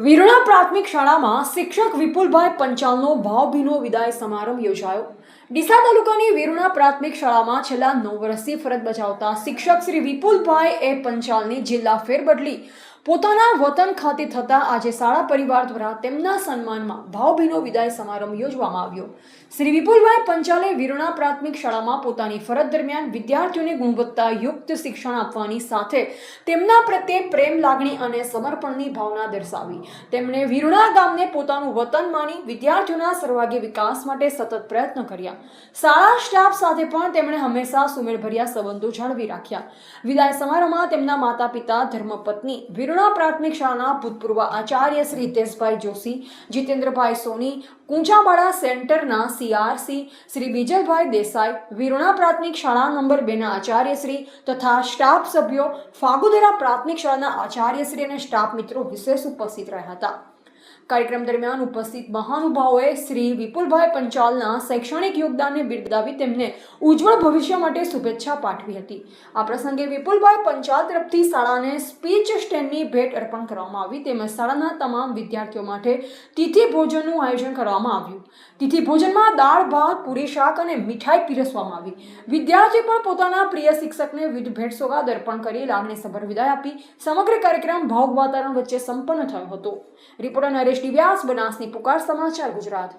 વિરણા પ્રાથમિક શાળામાં શિક્ષક વિપુલભાઈ પંચાલનો ભાવભીનો વિદાય સમારંભ યોજાયો. ડીસા તાલુકાની વિરણા પ્રાથમિક શાળામાં છેલ્લા 9 વર્ષથી ફરજ બજાવતા શિક્ષક શ્રી વિપુલભાઈ એ પંચાલની જિલ્લા ફેરબદલી પોતાના વતન ખાતે થતા આજે શાળા પરિવાર દ્વારા તેમના સન્માનમાં ભાવભીનો વિદાય સમારંભ યોજવામાં આવ્યો. શ્રી વિપુલભાઈ પંચાલે વિરણા પ્રાથમિક શાળામાં પોતાની ફરજ દરમિયાન વિદ્યાર્થીઓને ગુણવત્તાયુક્ત શિક્ષણ આપવાની સાથે તેમના પ્રત્યે પ્રેમ, લાગણી અને સમર્પણની ભાવના દર્શાવી. તેમણે વિરણા ગામને પોતાનું વતન માની વિદ્યાર્થીઓના સર્વાંગી વિકાસ માટે સતત પ્રયત્ન કર્યા. શાળા સ્ટાફ સાથે પણ તેમણે હંમેશા સુમેળભર્યા સંબંધો જાળવી રાખ્યા. વિદાય સમારોહમાં તેમના માતા પિતા, ધર્મપત્ની, વિરણા પ્રાથમિક શાળાના ભૂતપૂર્વ આચાર્ય શ્રી હિતેશભાઈ જોશી, જીતેન્દ્રભાઈ સોની, કુંચાવાડા સેન્ટરના CRC શ્રી બીજલભાઈ દેસાઈ, વિરણા પ્રાથમિક શાળા નંબર 2 ના આચાર્યશ્રી તથા સ્ટાફ સભ્યો, ફાગુદરા પ્રાથમિક શાળાના આચાર્યશ્રી અને સ્ટાફ મિત્રો વિશેષ ઉપસ્થિત રહ્યા હતા. કાર્યક્રમ દરમિયાન ઉપસ્થિત મહાનુભાવોએ શ્રી વિપુલભાઈ પંચાલના શૈક્ષણિક યોગદાનને બિરદાવી તેમને ઉજ્જવળ ભવિષ્ય માટે શુભેચ્છા પાઠવી હતી. આ પ્રસંગે વિપુલભાઈ પંચાલ તરફથી શાળાને સ્પીચ સ્ટેન્ડની ભેટ અર્પણ કરવામાં આવી તેમજ શાળાના તમામ વિદ્યાર્થીઓ માટે તિથિ ભોજનનું આયોજન કરવામાં આવ્યું. તિથિ ભોજનમાં દાળ, ભાત, પૂરી, શાક અને મીઠાઈ પીરસવામાં આવી. વિદ્યાર્થીઓ પણ પોતાના પ્રિય શિક્ષકને વિવિધ ભેટ સોગાદ અર્પણ કરી લાગણીસભર વિદાય આપી. સમગ્ર કાર્યક્રમ ભાવુક વાતાવરણ વચ્ચે સંપન્ન થયો હતો. રિપોર્ટર નરેશ વ્યાસ, બનાસની પુકાર, સમાચાર ગુજરાત.